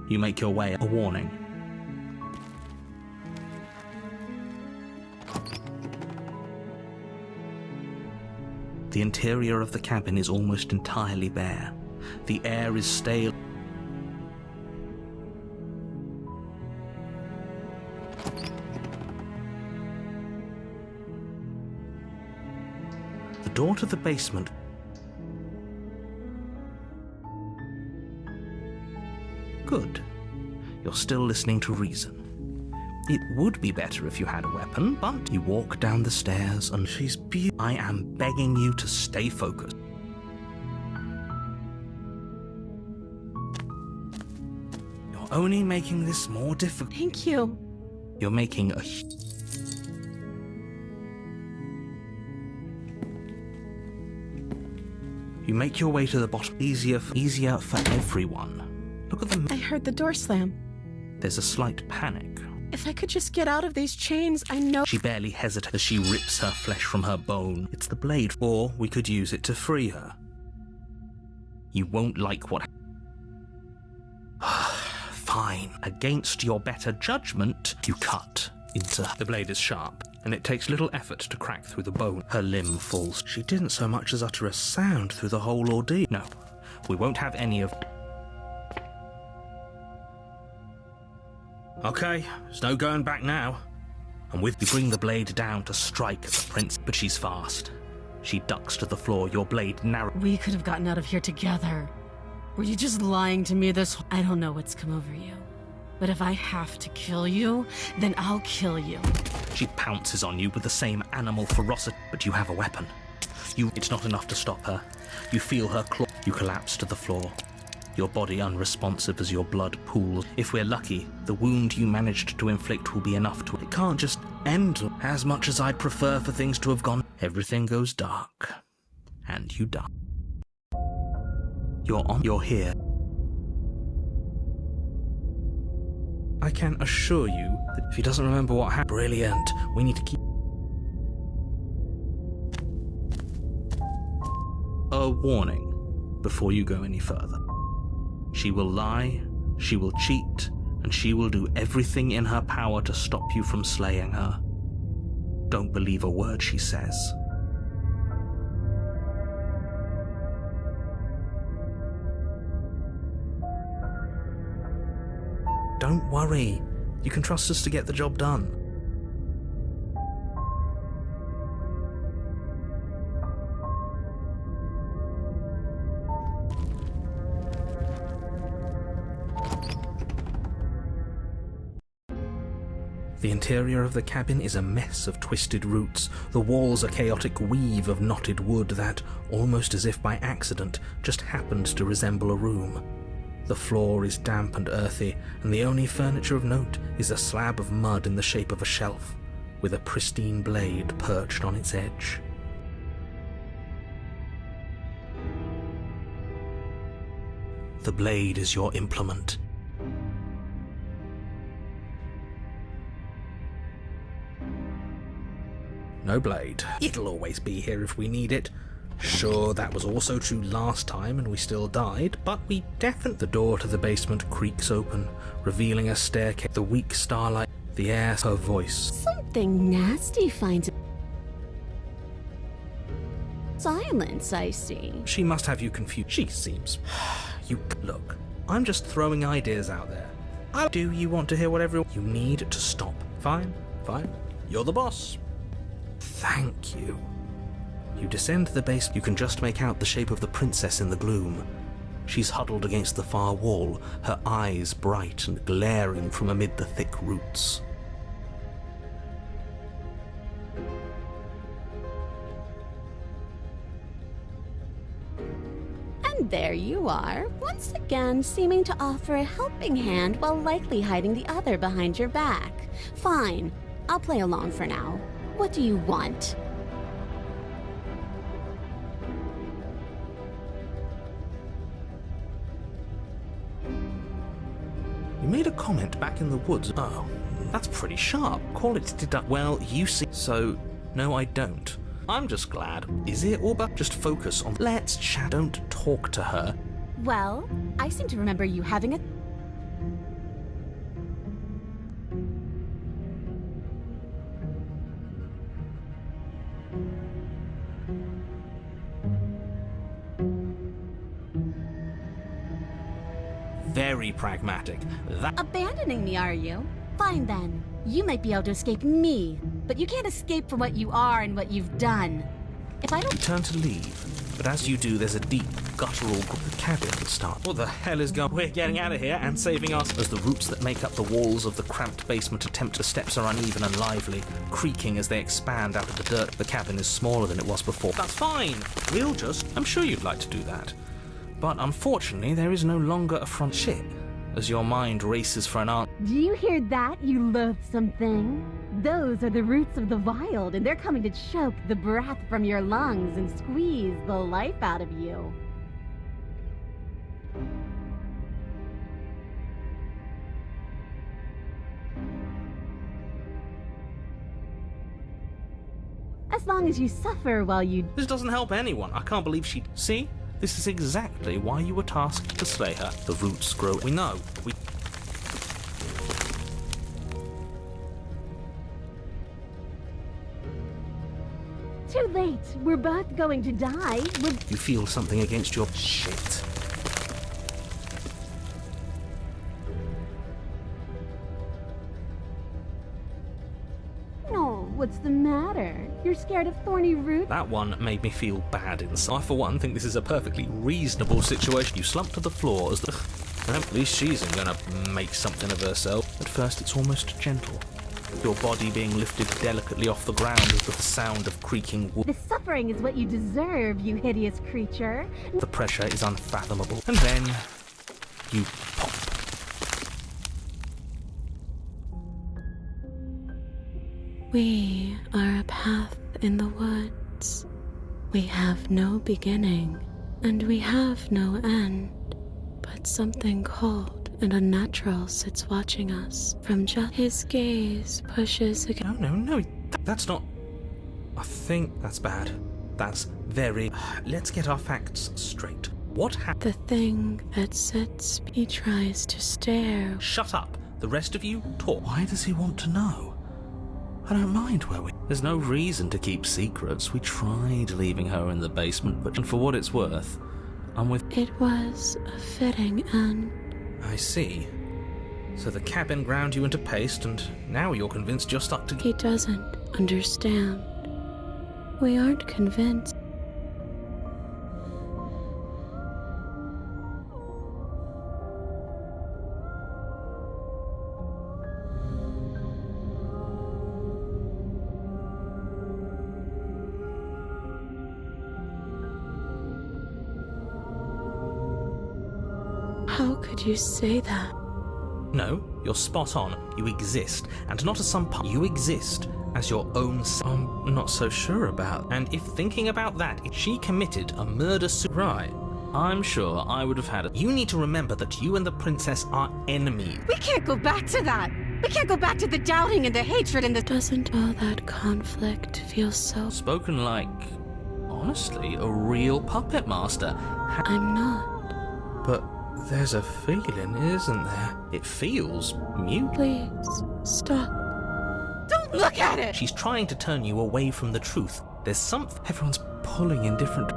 You make your way. A warning. The interior of the cabin is almost entirely bare. The air is stale. The door to the basement. Good. You're still listening to reason. It would be better if you had a weapon, but you walk down the stairs and she's beautiful. I am begging you to stay focused. You're only making this more difficult. Thank you. You're making a... You make your way to the bottom. Easier for everyone. Look at them. I heard the door slam. There's a slight panic. If I could just get out of these chains, I know— She barely hesitates as she rips her flesh from her bone. It's the blade, or we could use it to free her. You won't like what... Fine. Against your better judgment, you cut into... The blade is sharp, and it takes little effort to crack through the bone. Her limb falls. She didn't so much as utter a sound through the whole ordeal. No, we won't have any of... Okay, there's no going back now. And with you bring the blade down to strike at the prince, but she's fast. She ducks to the floor, your blade narrow. We could have gotten out of here together. Were you just lying to me this— I don't know what's come over you. But if I have to kill you, then I'll kill you. She pounces on you with the same animal ferocity, but you have a weapon. It's not enough to stop her. You feel her claw. You collapse to the floor. Your body unresponsive as your blood pools. If we're lucky, the wound you managed to inflict will be enough to... It can't just end. As much as I'd prefer for things to have gone, everything goes dark. And you die. You're here. I can assure you that if he doesn't remember what happened, brilliant. We need to keep... A warning before you go any further. She will lie, she will cheat, and she will do everything in her power to stop you from slaying her. Don't believe a word she says. Don't worry. You can trust us to get the job done. The interior of the cabin is a mess of twisted roots. The walls a chaotic weave of knotted wood that, almost as if by accident, just happened to resemble a room. The floor is damp and earthy, and the only furniture of note is a slab of mud in the shape of a shelf, with a pristine blade perched on its edge. The blade is your implement. No blade. It'll always be here if we need it. Sure, that was also true last time and we still died, but we definitely... The door to the basement creaks open, revealing a staircase. The weak starlight, the air, her voice. Something nasty finds... Silence, I see. She must have you confused. She seems... Look, I'm just throwing ideas out there. Do you want to hear what everyone... You need to stop. Fine, fine. You're the boss. Thank you. You descend the base. You can just make out the shape of the princess in the gloom. She's huddled against the far wall, her eyes bright and glaring from amid the thick roots. And there you are, once again seeming to offer a helping hand while likely hiding the other behind your back. Fine, I'll play along for now. What do you want? You made a comment back in the woods. Oh, that's pretty sharp. Call it deduct. Well, you see. So, no, I don't. I'm just glad. Is it, Orba? Just focus on... Let's chat. Don't talk to her. Well, I seem to remember you having a... very pragmatic. That Abandoning me, are you? Fine then. You might be able to escape me, but you can't escape from what you are and what you've done. If I you don't... turn to leave, but as you do, there's a deep, guttural the cabin starts. What the hell is going on? We're getting out of here and saving us. As the roots that make up the walls of the cramped basement attempt, the steps are uneven and lively, creaking as they expand out of the dirt. The cabin is smaller than it was before. That's fine. We'll just... I'm sure you'd like to do that. But unfortunately, there is no longer a front shit. As your mind races for an answer. Do you hear that, you loathsome thing? Those are the roots of the wild, and they're coming to choke the breath from your lungs and squeeze the life out of you. As long as you suffer while you... This doesn't help anyone. I can't believe she... See? This is exactly why you were tasked to slay her. The roots grow... We know. We... Too late. We're both going to die. You feel something against your... Shit. No, what's the matter? You're scared of thorny roots? That one made me feel bad inside. I, for one, think this is a perfectly reasonable situation. You slump to the floor as the... Well, at least she isn't gonna make something of herself. At first, it's almost gentle. Your body being lifted delicately off the ground with the sound of creaking wood. The suffering is what you deserve, you hideous creature. The pressure is unfathomable. And then... you pop. We are a path in the woods. We have no beginning, and we have no end. But something cold and unnatural sits watching us from just... His gaze pushes against... No, that's not... I think that's bad. That's very... Let's get our facts straight. What happened? The thing that sits... He tries to stare. Shut up. The rest of you, talk. Why does he want to know? I don't mind where we... There's no reason to keep secrets. We tried leaving her in the basement, but for what it's worth, I'm with... It was a fitting end. I see. So the cabin ground you into paste, and now you're convinced you're stuck to... He doesn't understand. We aren't convinced. How could you say that? No, you're spot on. You exist, and not as some part. You exist as your own I'm not so sure about. And if thinking about that, if she committed a murder right, I'm sure I would have had it. You need to remember that you and the princess are enemies. We can't go back to that! We can't go back to the doubting and the hatred and the... Doesn't all that conflict feel so... Spoken like, honestly, a real puppet master. I'm not. But there's a feeling, isn't there? It feels mute. Please, stop. Don't look at it! She's trying to turn you away from the truth. There's something... Everyone's pulling in different...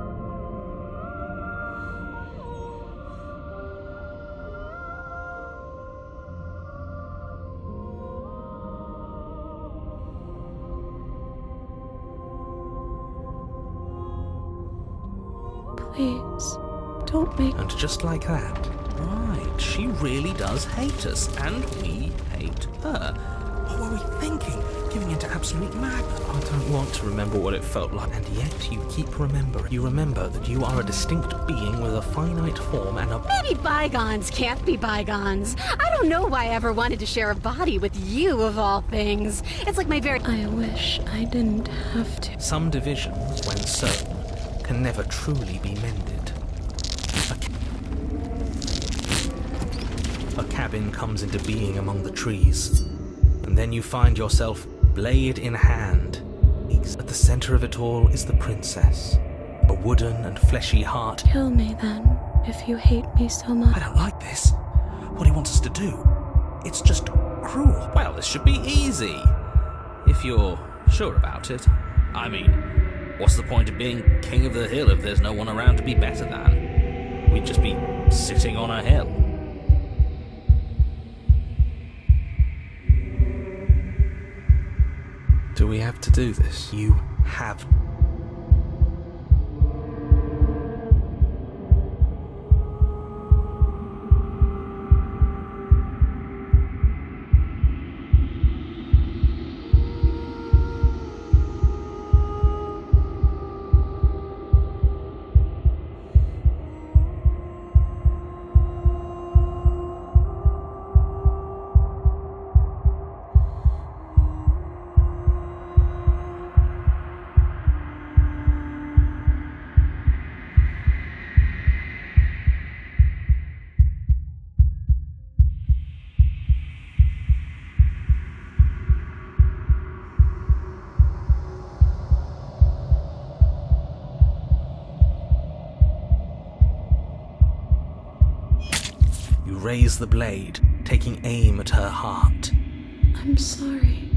Please, don't make... And just like that, right, she really does hate us, and we hate her. What were we thinking? Giving into absolute madness. I don't want to remember what it felt like, and yet you keep remembering. You remember that you are a distinct being with a finite form and a... Maybe bygones can't be bygones. I don't know why I ever wanted to share a body with you, of all things. It's like my very... I wish I didn't have to. Some divisions, when sown, can never truly be mended. A cabin comes into being among the trees, and then you find yourself blade in hand. At the center of it all is the princess, a wooden and fleshy heart. Kill me then, if you hate me so much. I don't like this. What he wants us to do. It's just cruel. Well, this should be easy. If you're sure about it. I mean, what's the point of being king of the hill if there's no one around to be better than? We'd just be sitting on a hill. we have to do this? You have. You raise the blade, taking aim at her heart. I'm sorry.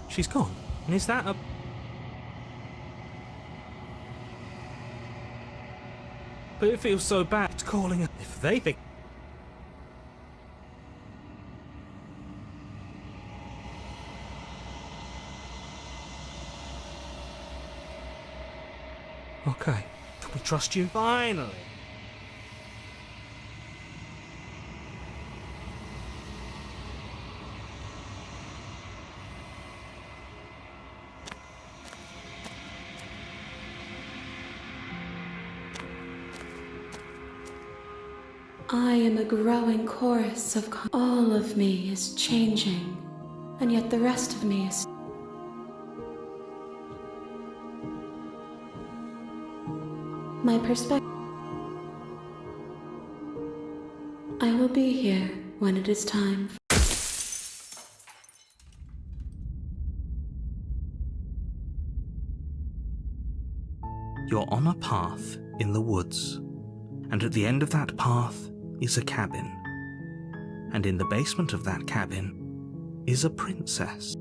She's gone. And is that a... But it feels so bad. It's calling her. If they think... Okay. Can we trust you? Finally. I am a growing chorus of all of me is changing, and yet the rest of me is... My perspective... I will be here when it is time. You're on a path in the woods, and at the end of that path is a cabin. And in the basement of that cabin is a princess.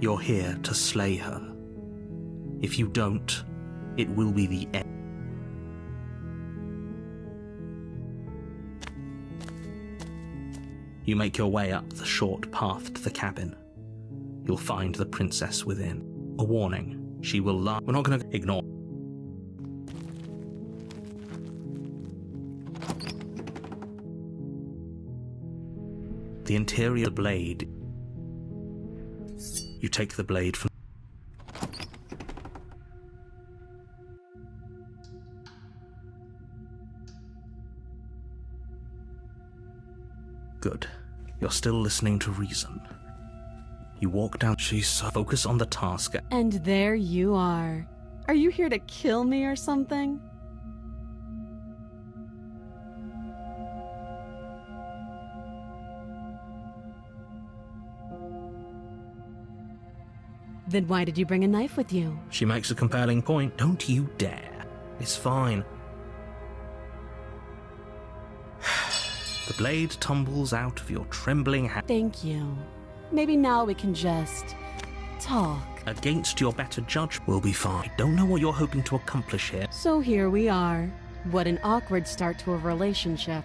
You're here to slay her. If you don't, it will be the end. You make your way up the short path to the cabin. You'll find the princess within. A warning, she will lie. We're not going to ignore. The interior blade. You take the blade from... Good. You're still listening to reason. You walk down. She's focus on the task. And there you are. Are you here to kill me or something? Then why did you bring a knife with you? She makes a compelling point. Don't you dare. It's fine. The blade tumbles out of your trembling hand. Thank you. Maybe now we can just talk. Against your better judgment, we'll be fine. I don't know what you're hoping to accomplish here. So here we are. What an awkward start to a relationship.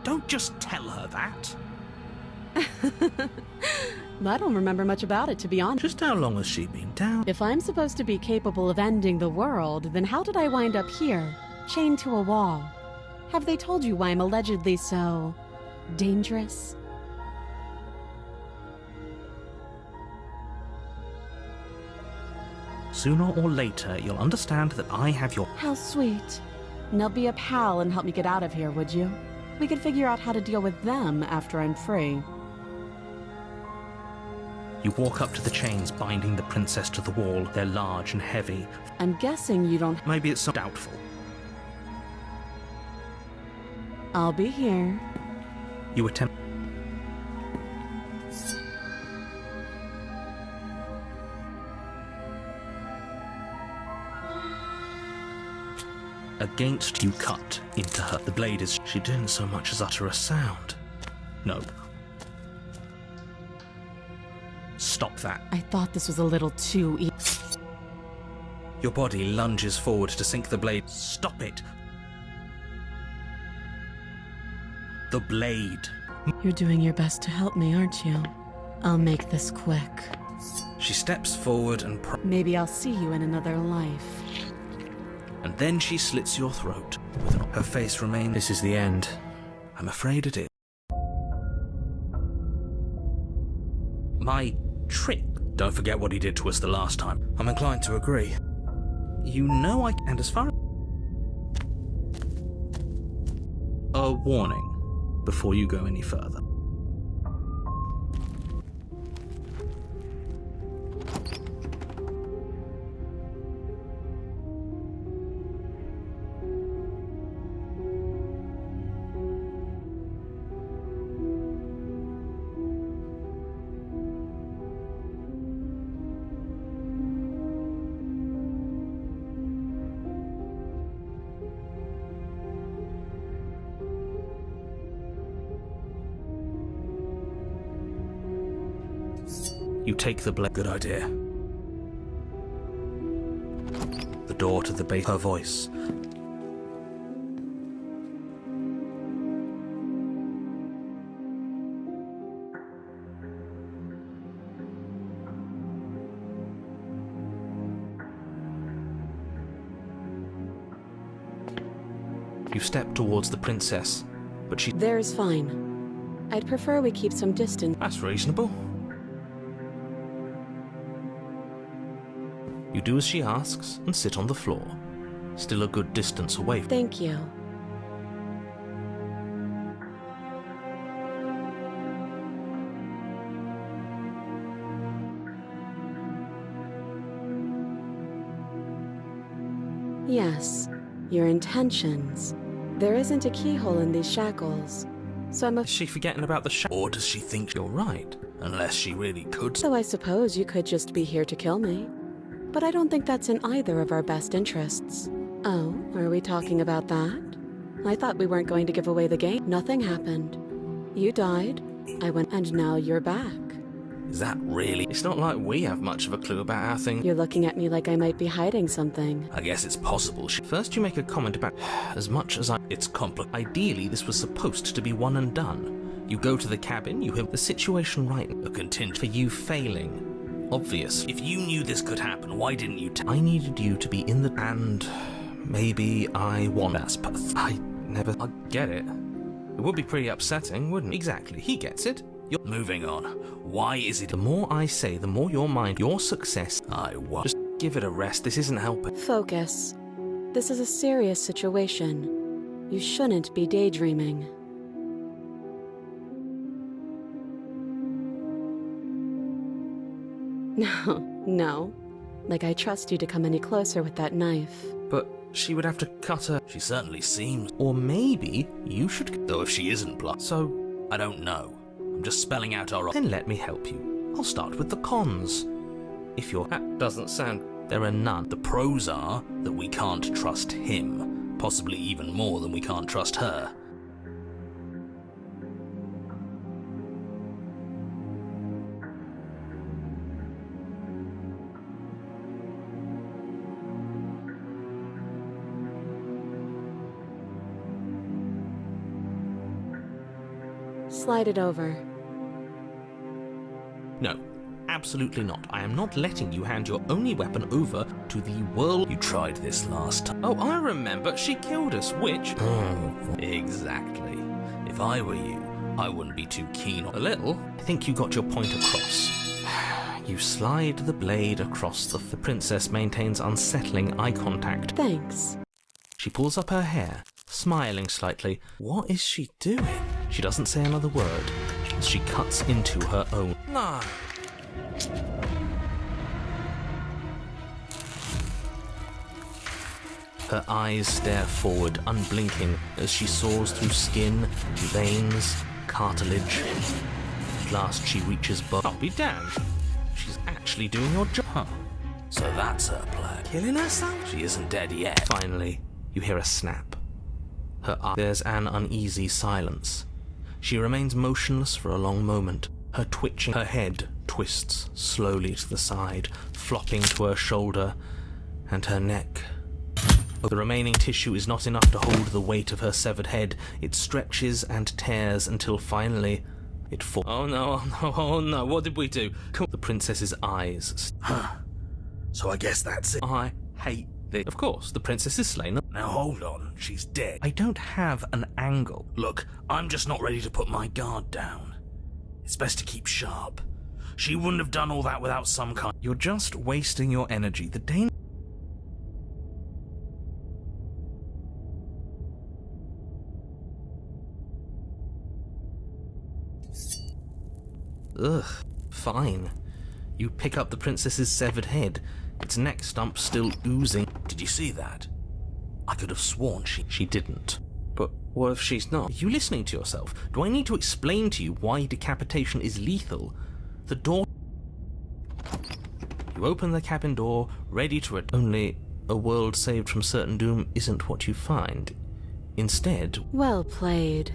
Don't just tell her that. I don't remember much about it, to be honest. Just how long has she been down? If I'm supposed to be capable of ending the world, then how did I wind up here, chained to a wall? Have they told you why I'm allegedly so dangerous? Sooner or later, you'll understand that I have your... How sweet. Now be a pal and help me get out of here, would you? We could figure out how to deal with them after I'm free. You walk up to the chains binding the princess to the wall. They're large and heavy. I'm guessing you don't... Maybe it's so doubtful. I'll be here. You attempt... Against you cut into her. The blade is... She didn't so much as utter a sound. No. Stop that. I thought this was a little too easy. Your body lunges forward to sink the blade. Stop it. The blade. You're doing your best to help me, aren't you? I'll make this quick. She steps forward and... Maybe I'll see you in another life. And then she slits your throat. Her face remains... This is the end. I'm afraid it is. My trick. Don't forget what he did to us the last time. I'm inclined to agree. You know I... And as far... A warning before you go any further. You take the blade. Good idea. The door to the base. Her voice. You step towards the princess, but she... There's fine. I'd prefer we keep some distance. That's reasonable. You do as she asks and sit on the floor, still a good distance away. Thank you. Yes, your intentions. There isn't a keyhole in these shackles, so I'm Is she forgetting about the or does she think you're right? Unless she really could. So I suppose you could just be here to kill me. But I don't think that's in either of our best interests. Oh, are we talking about that? I thought we weren't going to give away the game. Nothing happened. You died, I went, and now you're back. Is that really? It's not like we have much of a clue about our thing. You're looking at me like I might be hiding something. I guess it's possible. First you make a comment about as much as I... It's complicated. Ideally, this was supposed to be one and done. You go to the cabin, you have the situation right. A contingent for you failing. Obvious. If you knew this could happen, why didn't you I needed you to be in the... And maybe I want... I never... I get it. It would be pretty upsetting, wouldn't it? Exactly. He gets it. You're moving on. Why is it... The more I say, the more your mind... Your success... I won't. Just give it a rest. This isn't helping. Focus. This is a serious situation. You shouldn't be daydreaming. No, no. Like I trust you to come any closer with that knife. But she would have to cut her. She certainly seems... Or maybe you should... Though if she isn't So... I don't know. I'm just spelling out our... Then let me help you. I'll start with the cons. If you're... That doesn't sound... There are none. The pros are that we can't trust him. Possibly even more than we can't trust her. Slide it over. No, absolutely not. I am not letting you hand your only weapon over to the world. You tried this last time. Oh, I remember. She killed us, which... Exactly. If I were you, I wouldn't be too keen on... A little. I think you got your point across. You slide the blade across the... The princess maintains unsettling eye contact. Thanks. She pulls up her hair, smiling slightly. What is she doing? She doesn't say another word as she cuts into her own. No. Her eyes stare forward, unblinking, as she saws through skin, veins, cartilage. At last she reaches I'll be damned. She's actually doing your job. Huh. So that's her plan. Killing herself? She isn't dead yet. Finally, you hear a snap. Her eye. There's an uneasy silence. She remains motionless for a long moment, her twitching. Her head twists slowly to the side, flopping to her shoulder and her neck. The remaining tissue is not enough to hold the weight of her severed head. It stretches and tears until finally it falls. Oh no, oh no, oh no, what did we do? The princess's eyes. Huh. So I guess that's it. I hate this. Of course, the princess is slain. Now hold on, she's dead. I don't have an angle. Look, I'm just not ready to put my guard down. It's best to keep sharp. She wouldn't have done all that without some kind... You're just wasting your energy. The danger... Ugh, fine. You pick up the princess's severed head, its neck stump still oozing. Did you see that? I could have sworn She didn't. But what if she's not? Are you listening to yourself? Do I need to explain to you why decapitation is lethal? The door... You open the cabin door, ready to... Only a world saved from certain doom isn't what you find. Instead... Well played.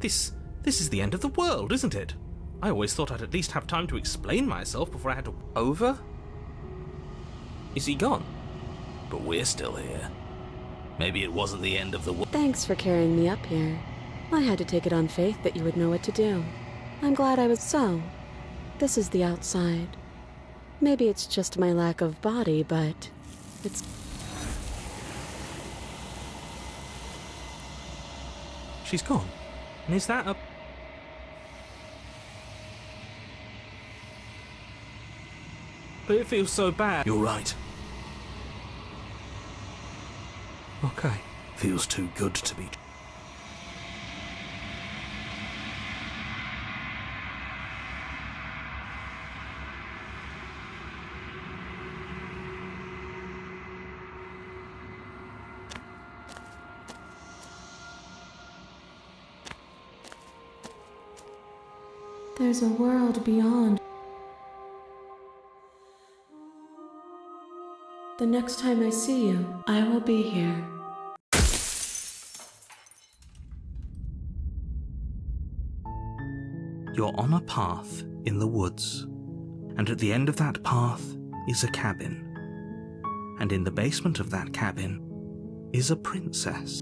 This is the end of the world, isn't it? I always thought I'd at least have time to explain myself before I had to... Over? Is he gone? But we're still here. Maybe it wasn't the end of the world. Thanks for carrying me up here. I had to take it on faith that you would know what to do. I'm glad I was so. This is the outside. Maybe it's just my lack of body, but it's... She's gone. And is that a... But it feels so bad. You're right. Okay. Feels too good to be... There's a world beyond. The next time I see you, I will be here. You're on a path in the woods, and at the end of that path is a cabin. And in the basement of that cabin is a princess.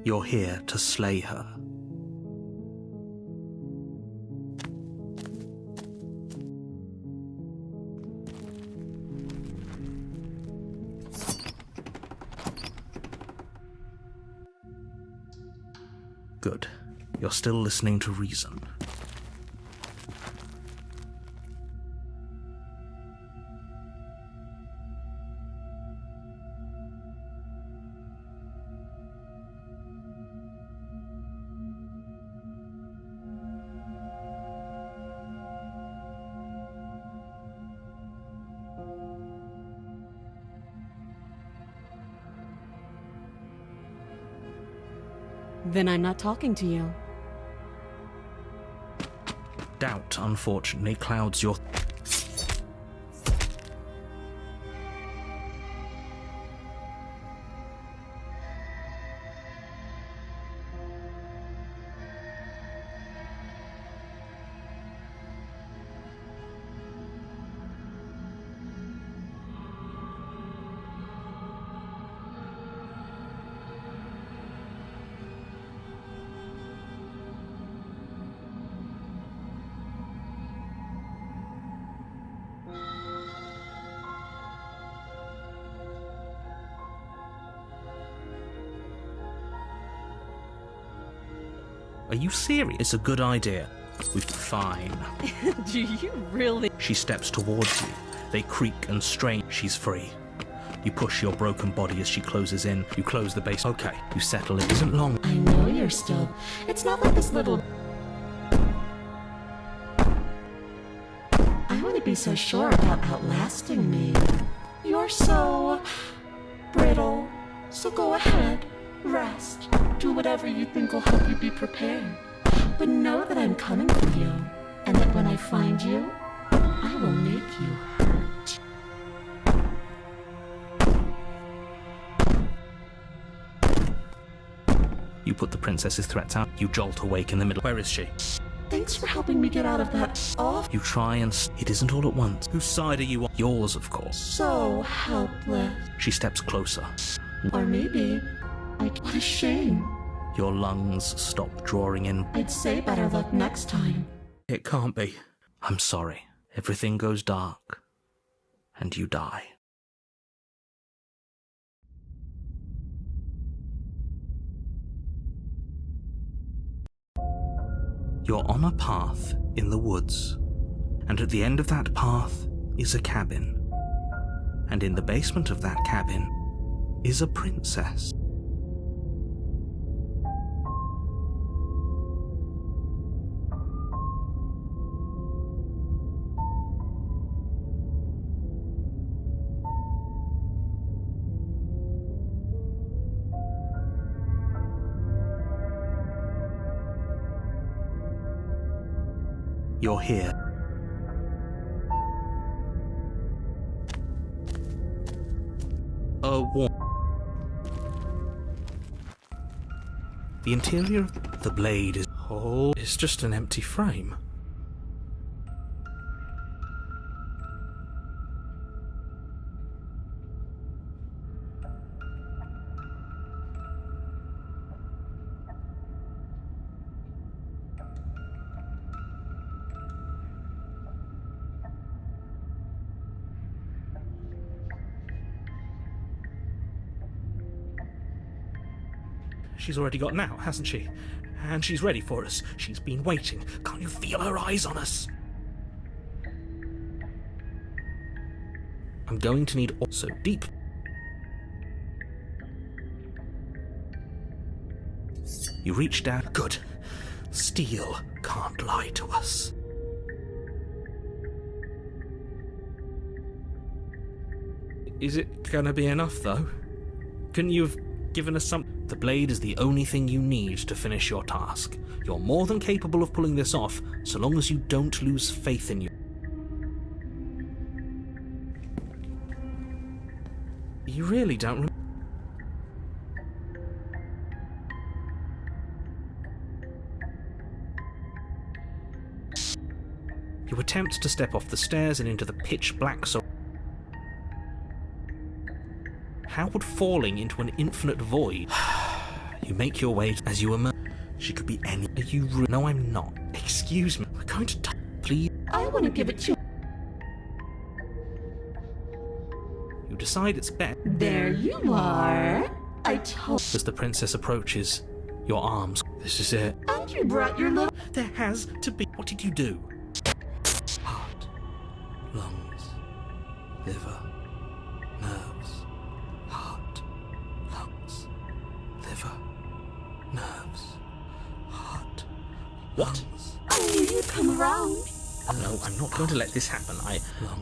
You're here to slay her. Good. You're still listening to reason. Then I'm not talking to you. Doubt, unfortunately, clouds your... Are you serious? It's a good idea. Fine. Do you really? She steps towards you. They creak and strain. She's free. You push your broken body as she closes in. You close the base. Okay, you settle. It isn't long. I know you're still... It's not like this little... I wouldn't be so sure about outlasting me. You're so... brittle. So go ahead. Rest. Do whatever you think will help you be prepared. But know that I'm coming for you. And that when I find you, I will make you hurt. You put the princess's threats out. You jolt awake in the middle. Where is she? Thanks for helping me get out of that off. You try and... It isn't all at once. Whose side are you on? Yours, of course. So helpless. She steps closer. Or maybe... What a shame. Your lungs stop drawing in. I'd say better luck next time. It can't be. I'm sorry. Everything goes dark. And you die. You're on a path in the woods. And at the end of that path is a cabin. And in the basement of that cabin is a princess. You're here. The interior of the blade is... Oh, it's just an empty frame. She's already gotten out, hasn't she? And she's ready for us. She's been waiting. Can't you feel her eyes on us? I'm going to need also deep. You reach down. Good. Steel can't lie to us. Is it gonna be enough, though? Couldn't you have given us some... The blade is the only thing you need to finish your task. You're more than capable of pulling this off, so long as you don't lose faith in you. You really don't... You attempt to step off the stairs and into the pitch black so... How would falling into an infinite void... You make your way as you emerge. She could be any. Are you rude? No, I'm not. Excuse me. We're going to please. I want to give it to. You decide it's best. There you are. I told. As the princess approaches, your arms. This is it. And you brought your little. There has to be. What did you do? Heart, lungs, liver, nerves. Heart, lungs, liver, nerves, heart. What? I knew you'd come around. No, I'm not going to let this happen.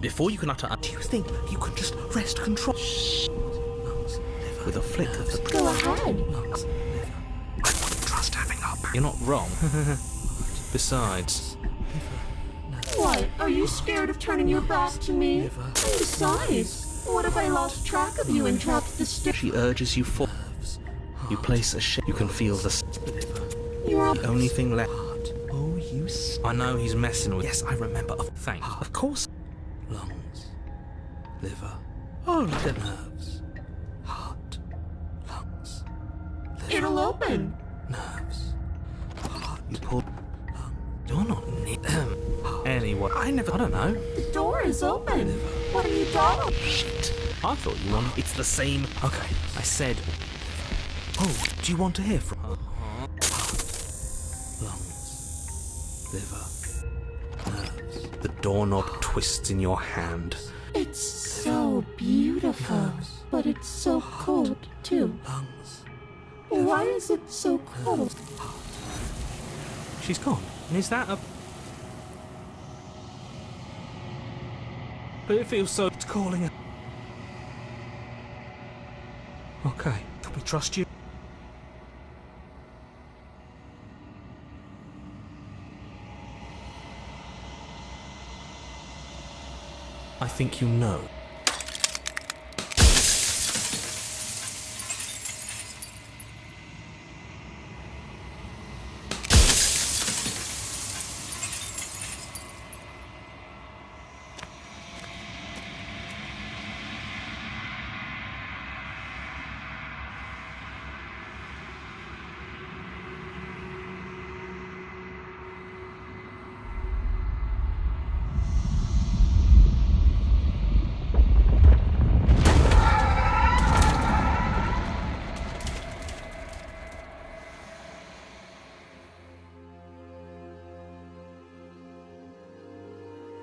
Before you can utter. Do you think you can just wrest control? Lungs, liver, with a flick of the. Go ahead. Lungs, liver. I wouldn't trust having our back. You're not wrong. Besides. What? Are you scared of turning your back to me? And besides, what if I lost track of you and dropped the stick? She urges you forward. You place a shape. You can feel the. You're The only thing left. Oh, you. I know he's messing with. Yes, I remember. Thanks. Of course. Lungs, liver. Oh, look at nerves. Heart, lungs. Liver, It'll open. nerves. Heart. You pull. You're not near. Anyway, I don't know. The door is open. What are you doing? Shit. I thought you wanted. It's the same. Okay, I said. Oh, do you want to hear from her? Lungs, liver, nerves. The doorknob twists in your hand. It's so beautiful, but it's so cold too. Lungs. Why is it so cold? She's gone. Is that a? But it feels so. It's calling her. Okay. Can we trust you? I think you know.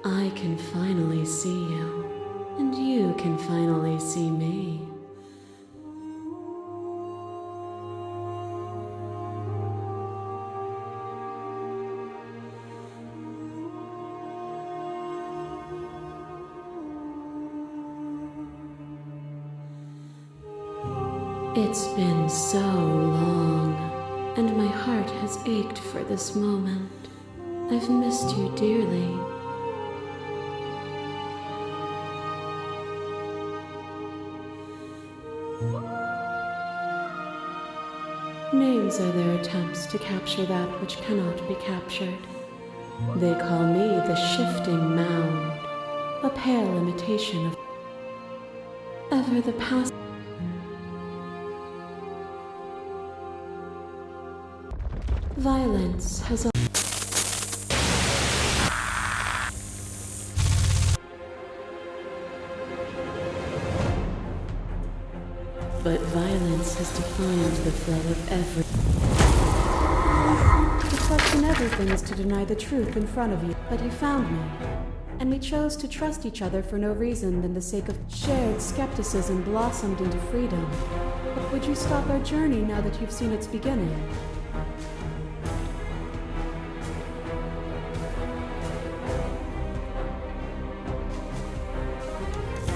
I can finally see you, and you can finally see me. It's been so long, and my heart has ached for this moment. I've missed you dearly. Names are their attempts to capture that which cannot be captured. They call me the shifting mound, a pale imitation of ever the past. Violence has a but violence has defined the flow of every. To question everything is to deny the truth in front of you. But you found me, and we chose to trust each other for no reason than the sake of shared skepticism blossomed into freedom. But would you stop our journey now that you've seen its beginning?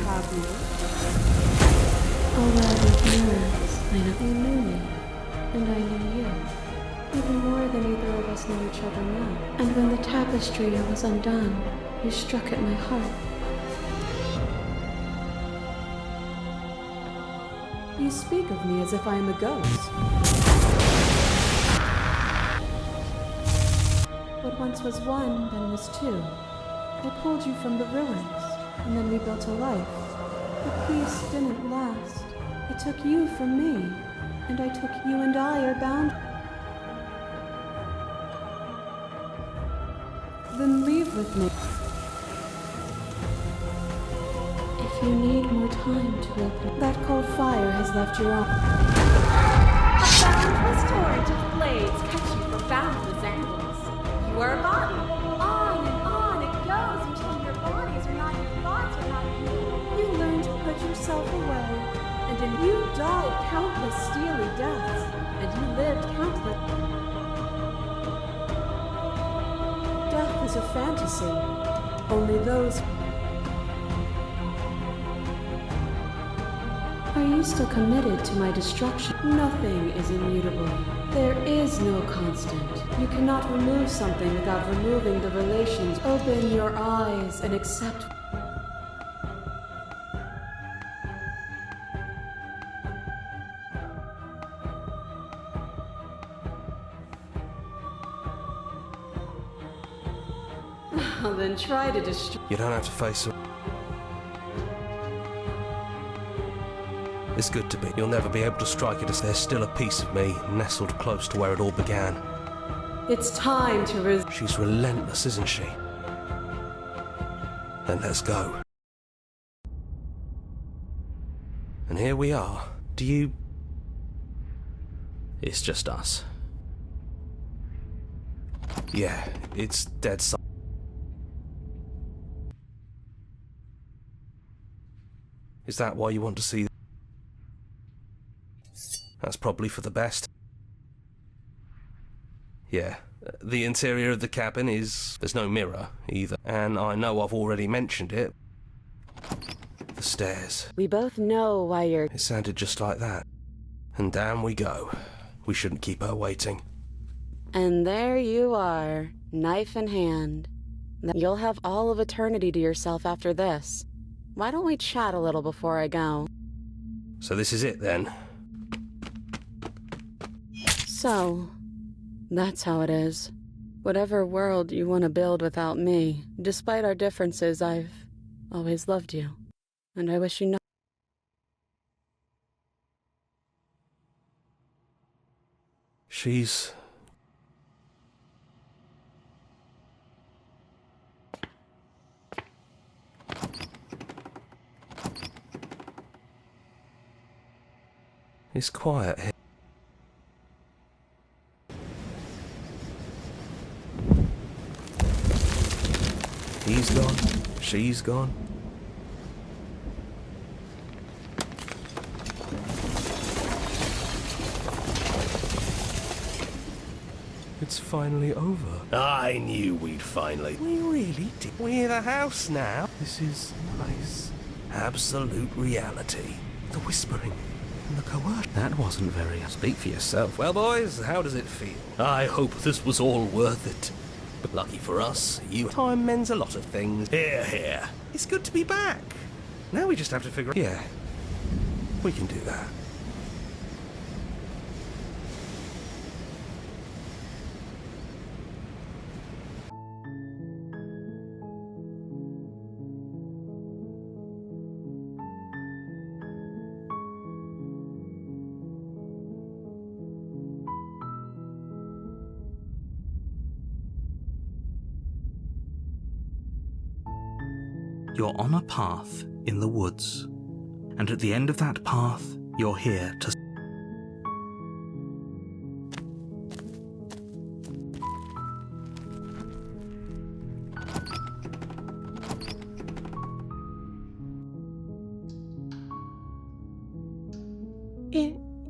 Have you? Oh, well, with mirrors, I know you knew me, and I knew you, even more than either of us know each other now. And when the tapestry was undone, you struck at my heart. You speak of me as if I am a ghost. What once was one, then was two. I pulled you from the ruins, and then we built a life. The peace didn't last. It took you from me, and I took you and I are bound. Then leave with me. If you need more time to open, that cold fire has left your arm. A boundless torrent of blades cut you from boundless angles. You are a body. On and on it goes until your bodies are not your thoughts are not you. You learn to put yourself away, and then you died countless steely deaths, and you lived countless. Death is a fantasy. Only those. Are you still committed to my destruction? Nothing is immutable. There is no constant. You cannot remove something without removing the relations. Open your eyes and accept. Then try to destroy. You don't have to face it. It's good to be. You'll never be able to strike it as there's still a piece of me nestled close to where it all began. It's time to She's relentless, isn't she? Then let's go. And here we are. Do you... It's just us. Yeah, it's dead silent. Is that why you want to see? That's probably for the best. Yeah, the interior of the cabin is... There's no mirror, either. And I know I've already mentioned it. The stairs. We both know why you're... It sounded just like that. And down we go. We shouldn't keep her waiting. And there you are, knife in hand. You'll have all of eternity to yourself after this. Why don't we chat a little before I go? So this is it, then? So, that's how it is. Whatever world you want to build without me, despite our differences, I've always loved you. And I wish you no... She's... It's quiet here. He's gone. She's gone. It's finally over. I knew we'd finally... We really did. We're the house now. This is nice. Absolute reality. The whispering. The coercion. That wasn't very... Speak for yourself. Well, boys, how does it feel? I hope this was all worth it. But lucky for us, time mends a lot of things. Here, here. It's good to be back. Now we just have to figure... Yeah, we can do that. You're on a path in the woods, and at the end of that path, you're here to...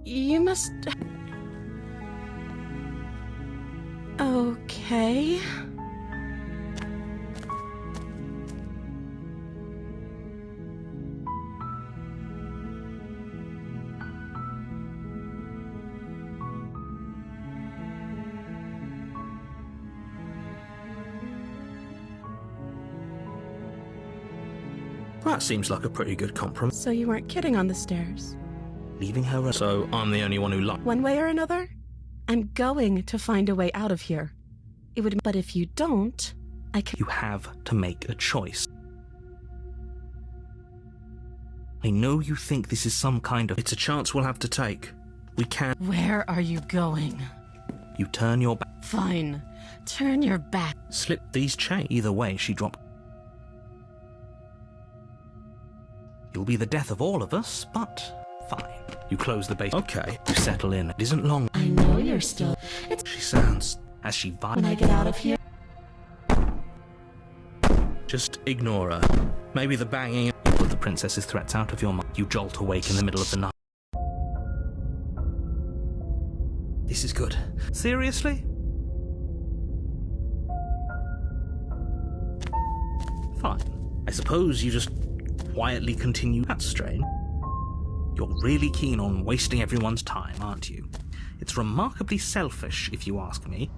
You must... Okay... That seems like a pretty good compromise. So you weren't kidding on the stairs? Leaving her... So I'm the only one who liked... One way or another, I'm going to find a way out of here. It would... But if you don't, I can... You have to make a choice. I know you think this is some kind of... It's a chance we'll have to take. We can. Where are you going? You turn your back. Fine. Turn your back. Slip these chains. Either way, she dropped. You'll be the death of all of us, but fine. You close the base. Okay. You settle in. It isn't long. I know you're still. She sounds as she When I get out of here. Just ignore her. Maybe the banging. You put the princess's threats out of your mind. You jolt awake in the middle of the night. This is good. Seriously? Fine. I suppose you just quietly continue. That's strange. You're really keen on wasting everyone's time, aren't you? It's remarkably selfish, if you ask me.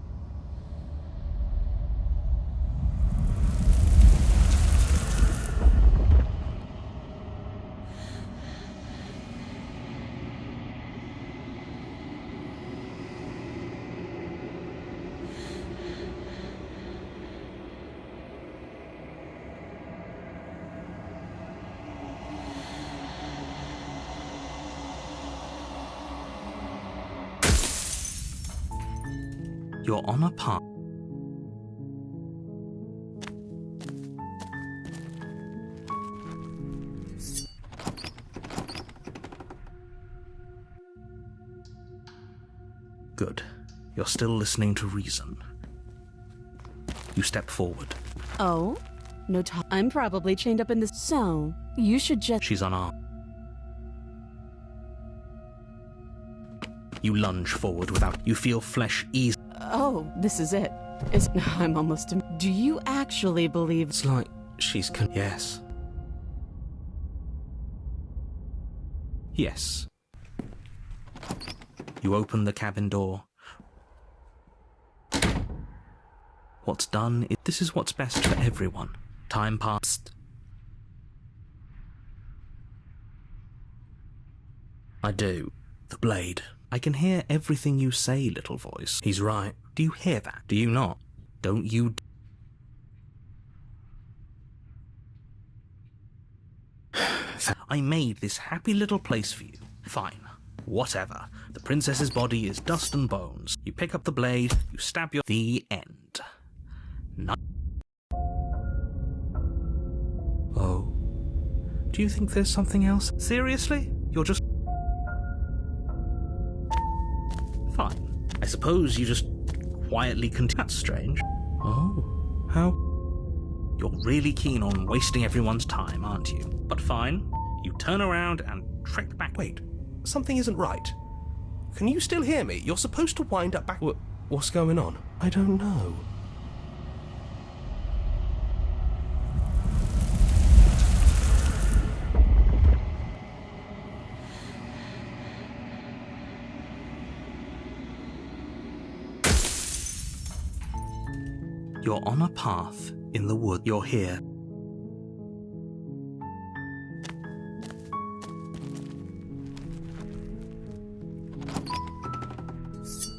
You're on a path. Good. You're still listening to reason. You step forward. Oh? No time. I'm probably chained up in this. So, you should just. She's unarmed. You lunge forward without. You feel flesh ease. Oh, this is it. I'm almost. Do you actually believe? It's like she's yes. Yes. You open the cabin door. What's done is this is what's best for everyone. Time passed. I do. The blade. I can hear everything you say, little voice. He's right. Do you hear that? Do you not? Don't you? I made this happy little place for you. Fine. Whatever. The princess's body is dust and bones. You pick up the blade, you stab your... The end. Oh. Do you think there's something else? Seriously? You're just... Fine. I suppose you just quietly continue. That's strange. Oh. How? You're really keen on wasting everyone's time, aren't you? But fine. You turn around and trek back. Wait. Something isn't right. Can you still hear me? You're supposed to wind up back... What's going on? I don't know. You're on a path in the wood. You're here.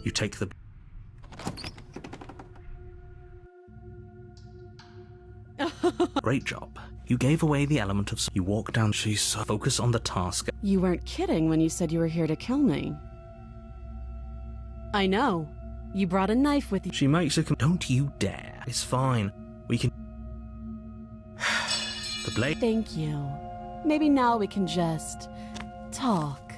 You take the... Great job. You gave away the element of... You walk down... She's so... Focus on the task. You weren't kidding when you said you were here to kill me. I know. You brought a knife with you. She makes a... Don't you dare. It's fine. We can... The blade... Thank you. Maybe now we can just... talk.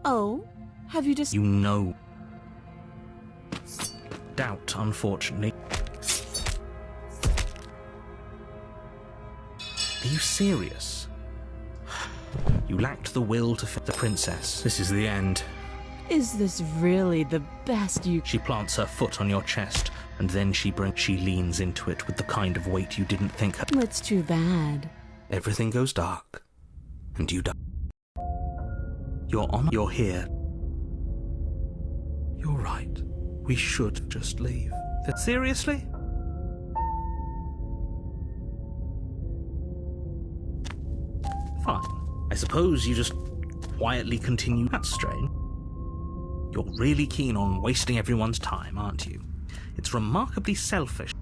Oh? Have you just... You know... Doubt, unfortunately. Are you serious? You lacked the will to fit the princess. This is the end. Is this really the best you... She plants her foot on your chest, and then she leans into it with the kind of weight you didn't think her... That's too bad. Everything goes dark, and you die. You're here. You're right. We should just leave. Seriously? Fine. I suppose you just quietly continue. That's strange. You're really keen on wasting everyone's time, aren't you? It's remarkably selfish.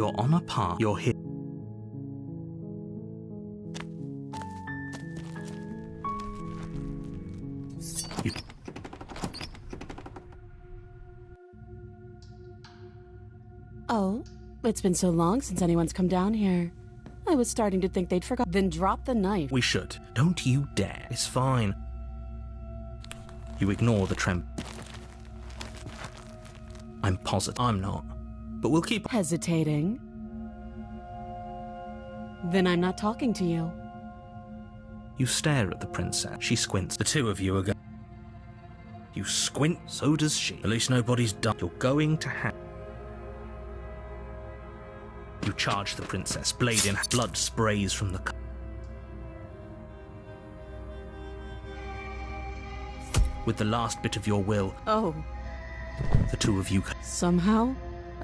You're on a path. You're here. Oh, it's been so long since anyone's come down here. I was starting to think they'd forgot. Then drop the knife. We should. Don't you dare. It's fine. You ignore the tremor. I'm positive. I'm not. But we'll keep Hesitating? Then I'm not talking to you. You stare at the princess. She squints. The two of you are going. You squint. So does she. At least nobody's done. You're going to have. You charge the princess, blade in hand. Blood sprays from the cup. With the last bit of your will, Oh, the two of you. somehow?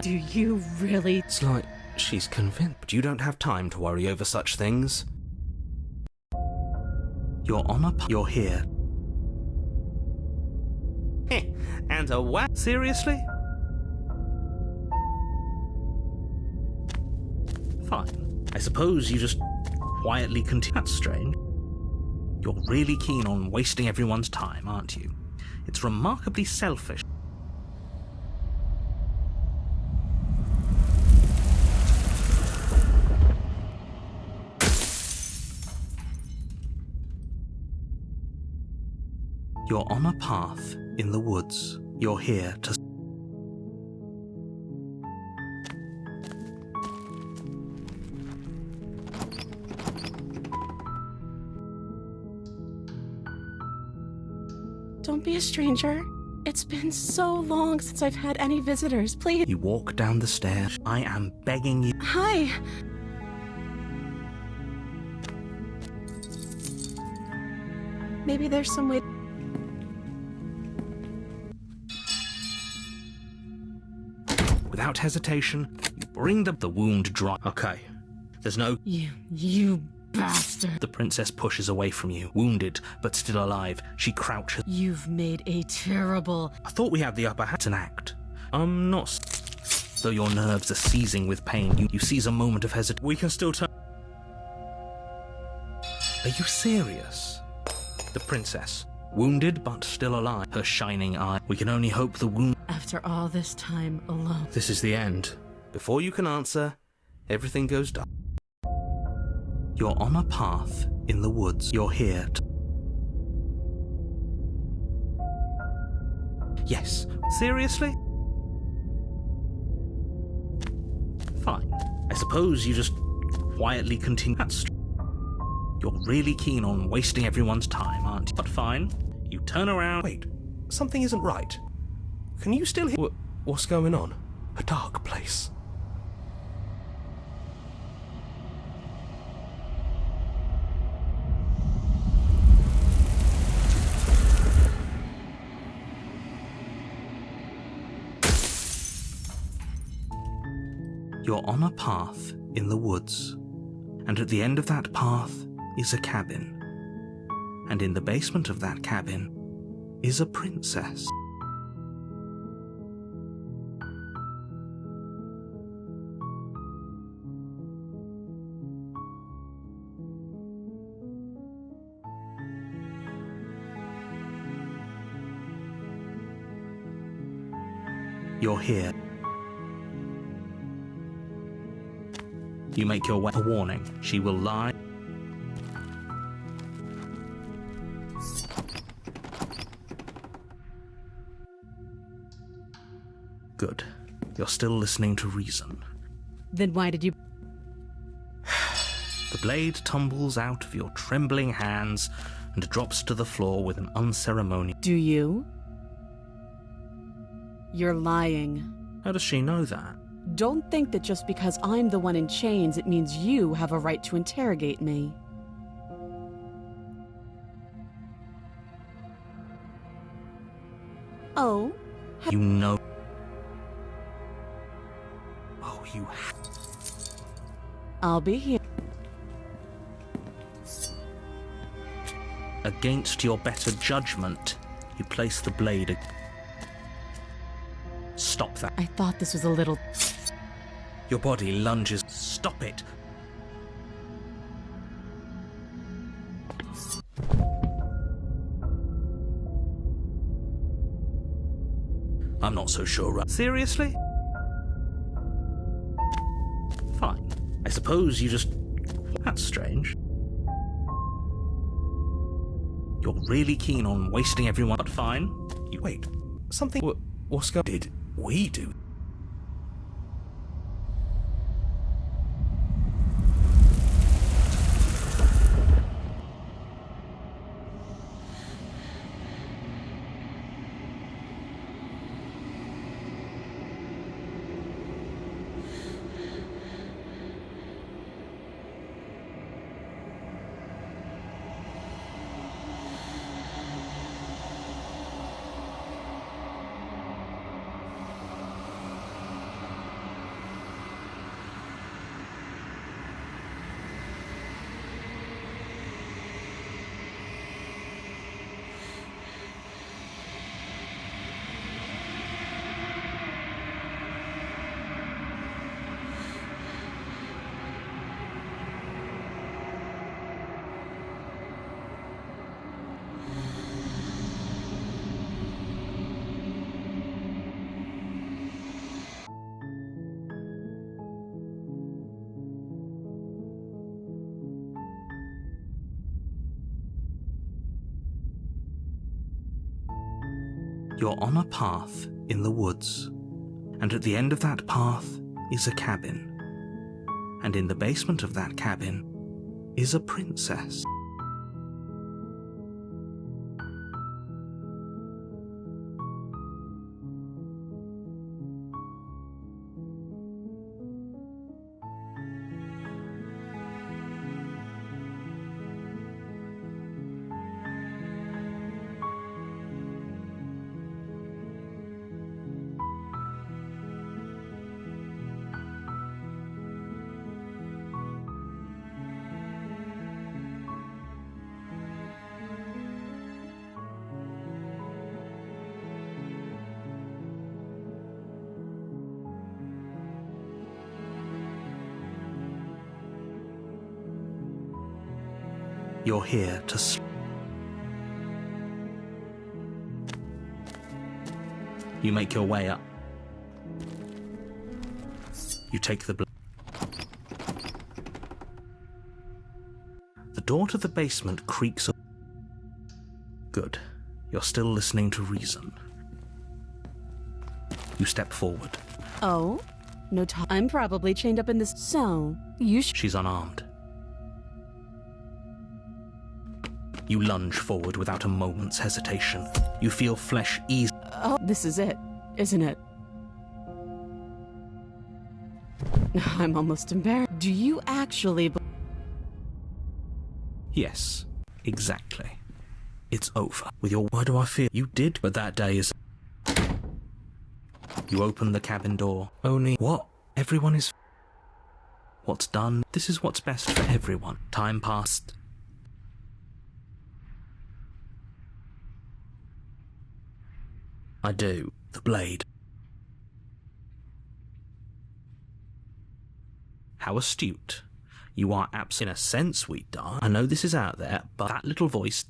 Do you really? It's like she's convinced, but you don't have time to worry over such things. You're on a. You're here. And a what? Seriously? Fine. I suppose you just quietly continue. That's strange. You're really keen on wasting everyone's time, aren't you? It's remarkably selfish. You're on a path in the woods. You're here to. Don't be a stranger. It's been so long since I've had any visitors. Please. You walk down the stairs. I am begging you. Hi. Maybe there's some way. Without hesitation, you bring the wound dry. Okay. There's no. You bastard. The princess pushes away from you, wounded but still alive. She crouches. You've made a terrible. I thought we had the upper hand. It's an act. I'm not. Though your nerves are seizing with pain, you seize a moment of hesitation. We can still turn. Are you serious? The princess, wounded but still alive, her shining eye. We can only hope the wound. After all this time alone. This is the end. Before you can answer, everything goes dark. You're on a path in the woods. You're here to. Yes. Seriously? Fine. I suppose you just quietly continue. That's true. You're really keen on wasting everyone's time, aren't you? But fine. You turn around. Wait, something isn't right. Can you still hear? What's going on? A dark place. You're on a path in the woods, and at the end of that path is a cabin. And in the basement of that cabin is a princess. You're here. You make your way. A warning. She will lie. Good. You're still listening to reason. Then why did you? The blade tumbles out of your trembling hands and drops to the floor with an unceremonious. Do you? You're lying. How does she know that? Don't think that just because I'm the one in chains, it means you have a right to interrogate me. Oh? You know. Oh, you. I'll be here. Against your better judgment, you place the blade. Stop that. I thought this was a little. Your body lunges. Stop it! I'm not so sure. Seriously? Fine. I suppose you just... That's strange. You're really keen on wasting everyone, but fine. You wait. Something... What's going... Did we do? You're on a path in the woods, and at the end of that path is a cabin. And in the basement of that cabin is a princess. You're here to sleep. You make your way up. You take the door to the basement creaks. Good. You're still listening to reason. You step forward. Oh? No time. I'm probably chained up in this. So, She's unarmed. You lunge forward without a moment's hesitation. You feel flesh ease. Oh, this is it, isn't it? I'm almost embarrassed. Do you actually... Yes, exactly. It's over. With your... Why do I feel... You did, but that day is... You open the cabin door. Only... What? Everyone is... What's done? This is what's best for everyone. Time passed. I do. The blade. How astute. You are in a sense we die. I know this is out there, but that little voice...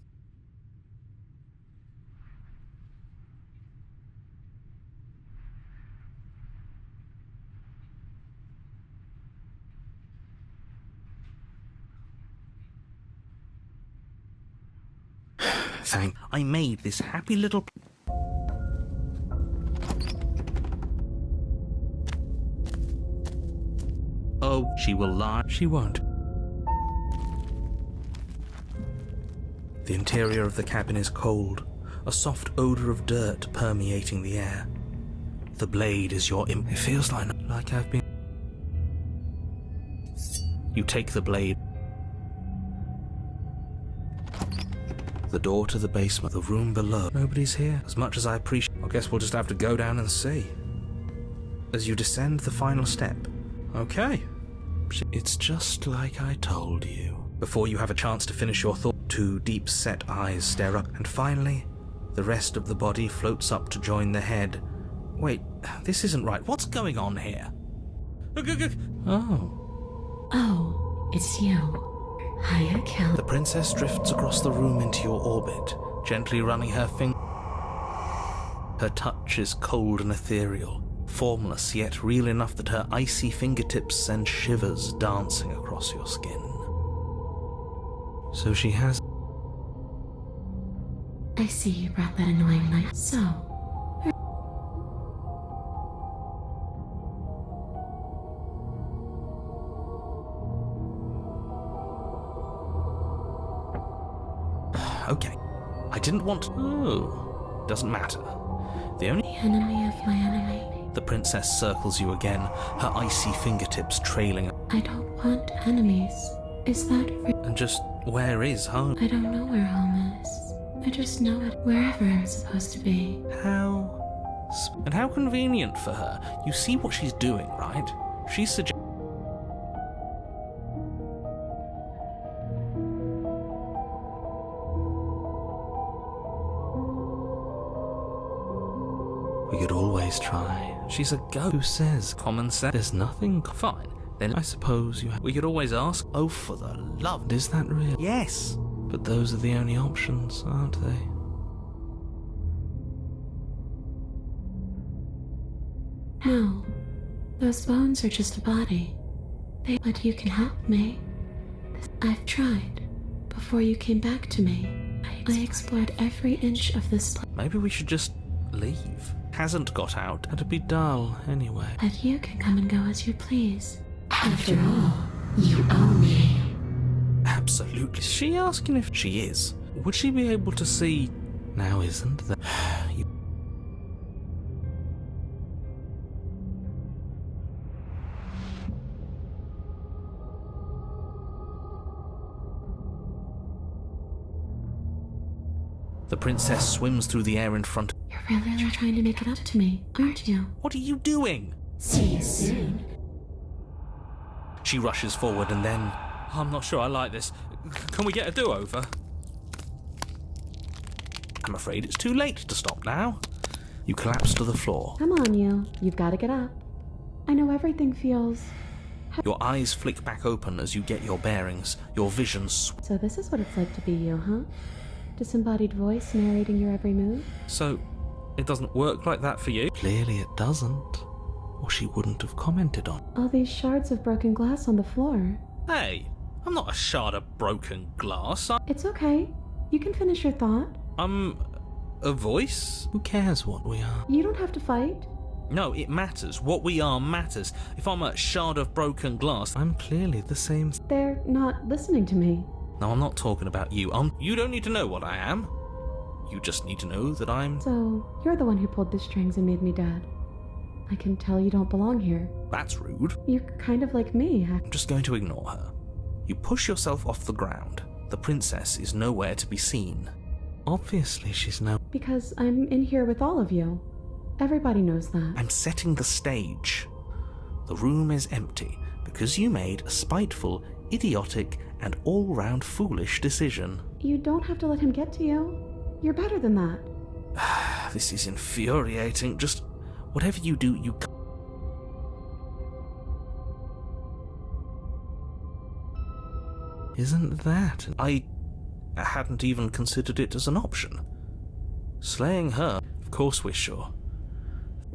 Thank... I made this happy little... Oh, she will lie. She won't. The interior of the cabin is cold, a soft odor of dirt permeating the air. The blade is your It feels like I've been... You take the blade. The door to the basement, the room below. Nobody's here. As much as I appreciate... I guess we'll just have to go down and see. As you descend the final step. Okay. It's just like I told you. Before you have a chance to finish your thought, two deep-set eyes stare up, and finally, the rest of the body floats up to join the head. Wait, this isn't right. What's going on here? Oh. Oh, it's you. Hiya, Kel. The princess drifts across the room into your orbit, gently running her finger. Her touch is cold and ethereal, formless yet real enough that her icy fingertips send shivers dancing across your skin. So she has... I see you brought that annoying knife. So, Okay. I didn't want to... Oh. Doesn't matter. The only... the enemy of my enemy. The princess circles you again, her icy fingertips trailing. I don't want enemies. Is that real? And just where is home? I don't know where home is. I just know it wherever it's supposed to be. How... And how convenient for her. You see what she's doing, right? She's suggesting... We could always try. She's a ghost who says common sense. There's nothing... Fine. Then I suppose you... We could always ask... Oh, for the love... Is that real? Yes. But those are the only options, aren't they? No. Those bones are just a body. But you can help me. I've tried. Before you came back to me, I explored every inch of this place. Maybe we should just leave. Hasn't got out. It'd be dull anyway. But you can come and go as you please. After all, you own me. Absolutely. Is she asking if she is? Would she be able to see... Now isn't that... You... The princess swims through the air in front. You're really trying to make it up to me, aren't you? What are you doing? See you soon. She rushes forward and then... I'm not sure I like this. Can we get a do-over? I'm afraid it's too late to stop now. You collapse to the floor. Come on, you. You've got to get up. I know everything feels... Your eyes flick back open as you get your bearings. Your vision So this is what it's like to be you, huh? Disembodied voice narrating your every move? So, it doesn't work like that for you? Clearly it doesn't. Or she wouldn't have commented on. All these shards of broken glass on the floor. Hey, I'm not a shard of broken glass. It's okay. You can finish your thought. I'm a voice? Who cares what we are? You don't have to fight. No, it matters. What we are matters. If I'm a shard of broken glass, I'm clearly the same. They're not listening to me. No, I'm not talking about you. You don't need to know what I am. You just need to know that I'm... So, you're the one who pulled the strings and made me dead. I can tell you don't belong here. That's rude. You're kind of like me. I'm just going to ignore her. You push yourself off the ground. The princess is nowhere to be seen. Obviously she's no... Because I'm in here with all of you. Everybody knows that. I'm setting the stage. The room is empty because you made a spiteful, idiotic, and all-round foolish decision. You don't have to let him get to you. You're better than that. This is infuriating. Just whatever you do, you... Isn't that... I hadn't even considered it as an option. Slaying her, of course we're sure.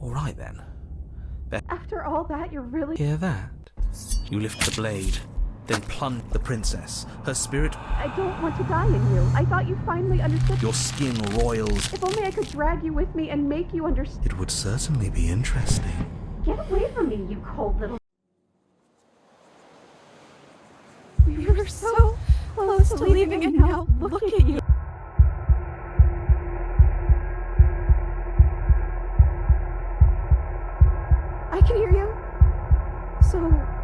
All right then. After all that, you're really... Hear that? You lift the blade, then plunge the princess. Her spirit... I don't want to die in you. I thought you finally understood. Your skin roils. If only I could drag you with me and make you understand. It would certainly be interesting. Get away from me, you cold little... We were so close to leaving and now look at you. I can hear you. So,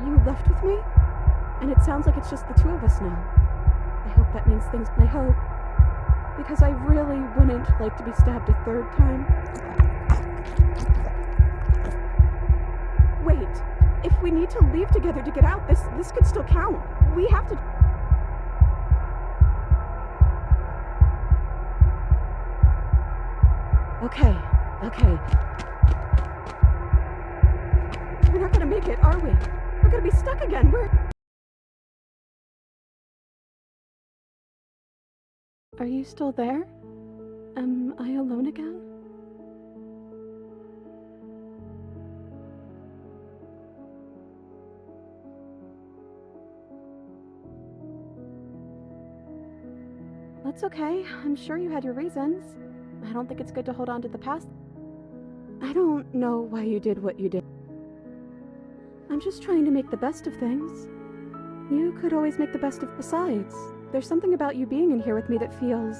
you left with me? And it sounds like it's just the two of us now. I hope that means things... I hope. Because I really wouldn't like to be stabbed a third time. Wait. If we need to leave together to get out, this could still count. We have to... Okay. We're not gonna make it it, are we? We're gonna be stuck again. Are you still there? Am I alone again? That's okay. I'm sure you had your reasons. I don't think it's good to hold on to the past. I don't know why you did what you did. I'm just trying to make the best of things. You could always make the best of besides. There's something about you being in here with me that feels...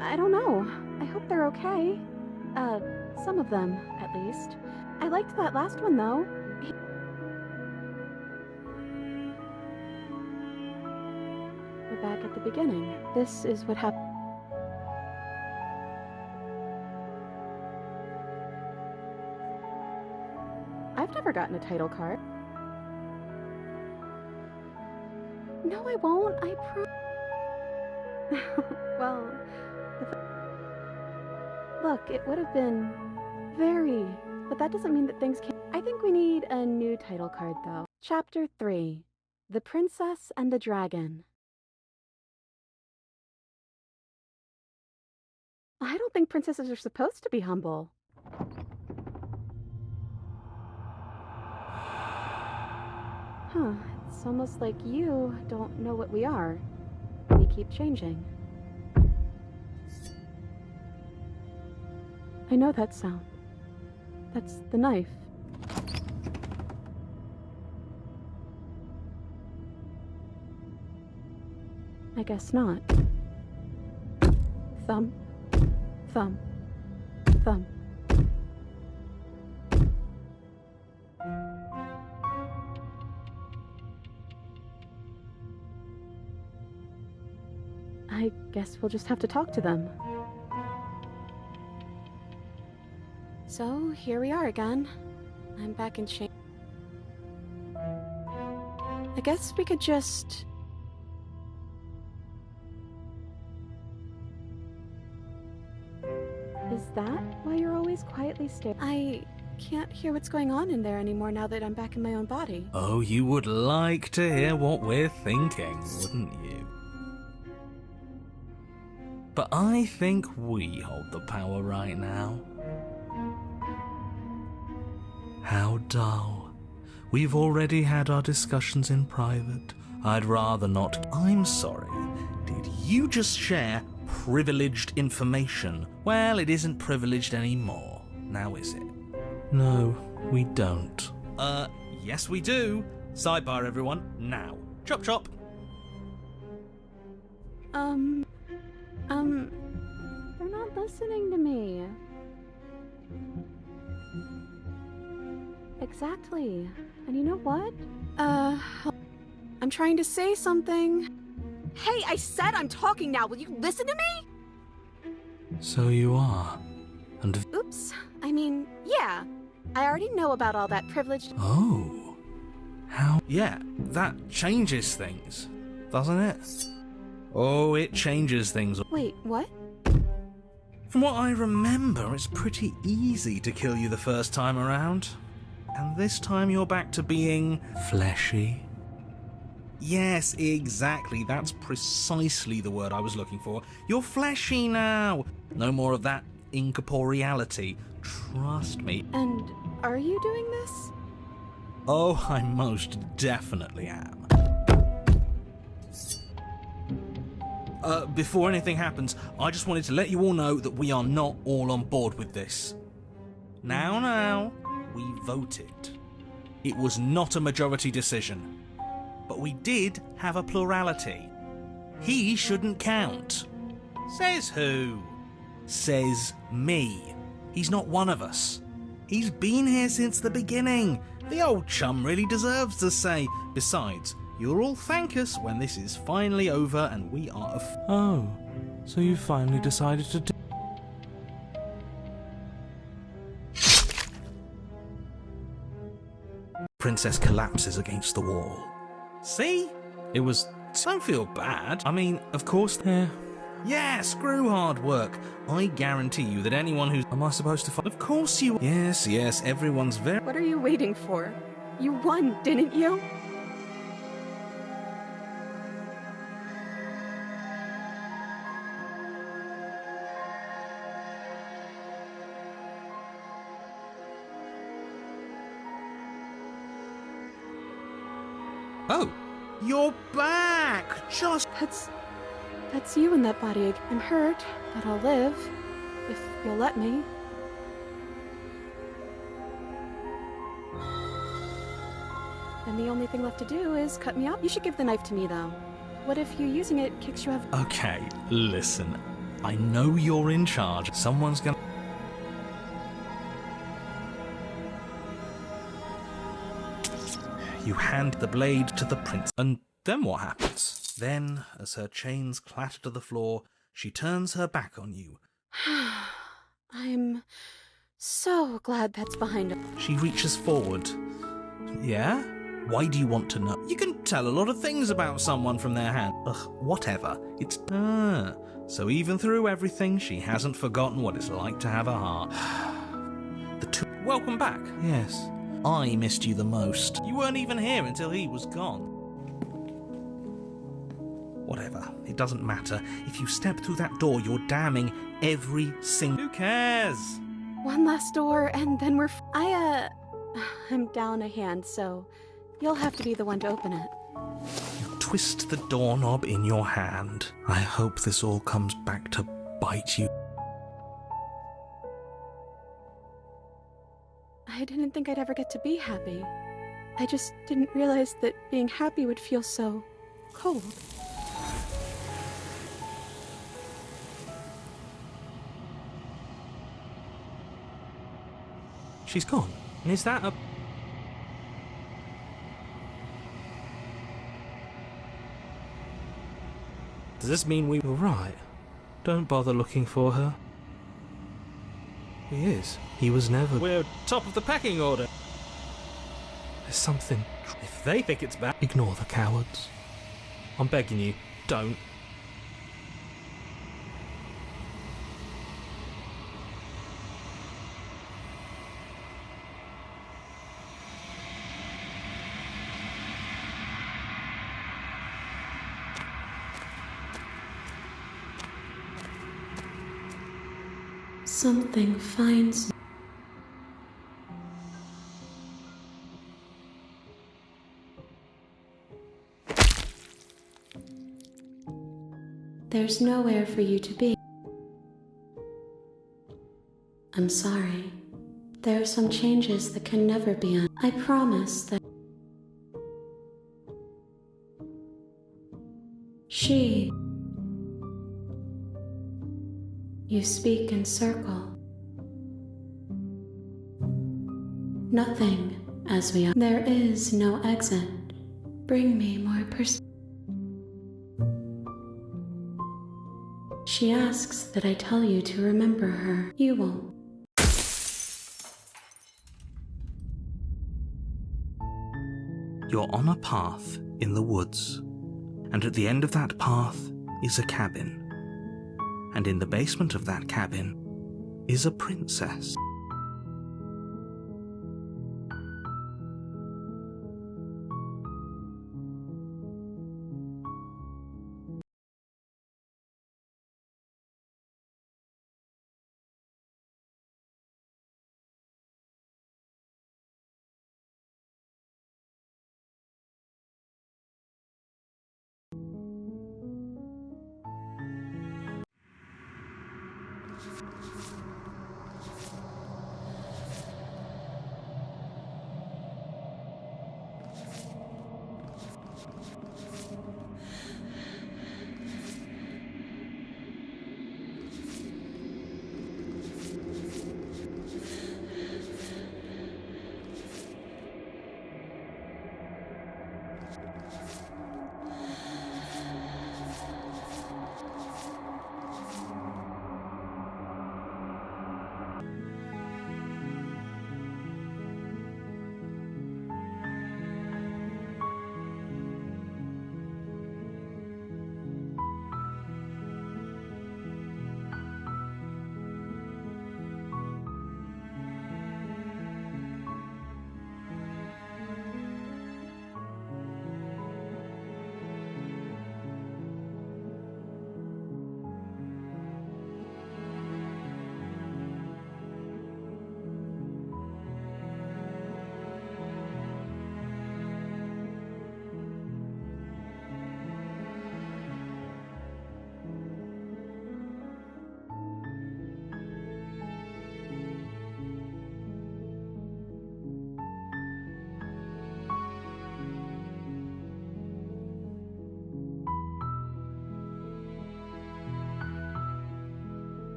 I don't know. I hope they're okay. Some of them, at least. I liked that last one, though. We're back at the beginning. This is what happened. I've never gotten a title card. No, I won't. I well, look, it would have been very... But that doesn't mean that things can't... I think we need a new title card, though. Chapter 3. The Princess and the Dragon. I don't think princesses are supposed to be humble. Huh, it's almost like you don't know what we are. We keep changing. I know that sound. That's the knife. I guess not. Thumb. Thumb. Thumb. I guess we'll just have to talk to them. So, here we are again. I'm back in shape. I guess we could just... Is that why you're always quietly staring? I can't hear what's going on in there anymore now that I'm back in my own body. Oh, you would like to hear what we're thinking, wouldn't you? But I think we hold the power right now. How dull. We've already had our discussions in private. I'd rather not. I'm sorry. Did you just share privileged information? Well, it isn't privileged anymore. Now is it? No, we don't. Yes we do. Sidebar, everyone. Now. Chop chop. They're not listening to me. Exactly. And you know what? I'm trying to say something. Hey, I said I'm talking now. Will you listen to me? So you are. And... Oops. I mean, yeah. I already know about all that privileged... Oh. How... Yeah, that changes things, doesn't it? Oh, it changes things. Wait, what? From what I remember, it's pretty easy to kill you the first time around. And this time you're back to being... fleshy. Yes, exactly. That's precisely the word I was looking for. You're fleshy now. No more of that incorporeality. Trust me. And are you doing this? Oh, I most definitely am. Before anything happens, I just wanted to let you all know that we are not all on board with this. Now, we voted. It was not a majority decision. But we did have a plurality. He shouldn't count. Says who? Says me. He's not one of us. He's been here since the beginning. The old chum really deserves a say. Besides, you'll all thank us when this is finally over and we are Oh, so you finally decided to do... Princess collapses against the wall. See? It was... Don't feel bad. I mean, of course... Yeah, Yeah, screw hard work. I guarantee you that anyone who's... Am I supposed to fight? Of course you... Yes, yes, everyone's very... What are you waiting for? You won, didn't you? Oh, you're back! Just... That's you in that body. I'm hurt, but I'll live. If you'll let me. And the only thing left to do is cut me up. You should give the knife to me, though. What if you using it kicks you off? Okay, listen. I know you're in charge. Someone's gonna... You hand the blade to the prince, and then what happens? Then, as her chains clatter to the floor, she turns her back on you. I'm so glad that's behind us. She reaches forward. Yeah? Why do you want to know? You can tell a lot of things about someone from their hand. Ugh, whatever. It's... So even through everything, she hasn't forgotten what it's like to have a heart. The two... Welcome back. Yes. I missed you the most. You weren't even here until he was gone. Whatever. It doesn't matter. If you step through that door, you're damning every single... Who cares? One last door, and then we're... I'm down a hand, so you'll have to be the one to open it. You twist the doorknob in your hand. I hope this all comes back to bite you. I didn't think I'd ever get to be happy. I just didn't realize that being happy would feel so cold. She's gone. And is that a... Does this mean we were right? Don't bother looking for her. He is. He was never... We're top of the pecking order. There's something... If they think it's bad, ignore the cowards. I'm begging you, don't. Something finds me. There's nowhere for you to be. I'm sorry. There are some changes that can never be undone. I promise that she... You speak in circle. Nothing as we are. There is no exit. Bring me more She asks that I tell you to remember her. You won't. You're on a path in the woods, and at the end of that path is a cabin. And in the basement of that cabin is a princess.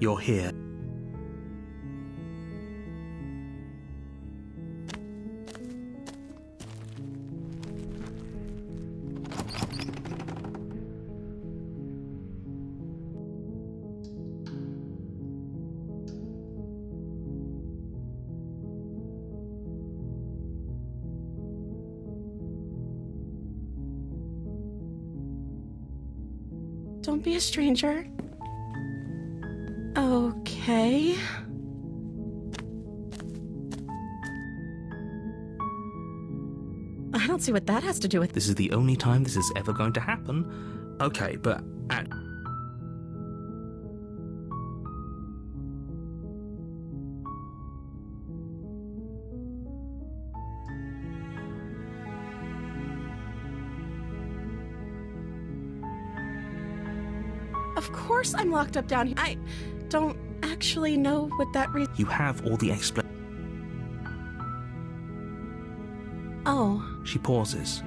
You're here. Don't be a stranger. Okay. I don't see what that has to do with... This is the only time this is ever going to happen. Okay, but at... Of course I'm locked up down here. I don't actually know what that You have all the explanation. Oh. She pauses.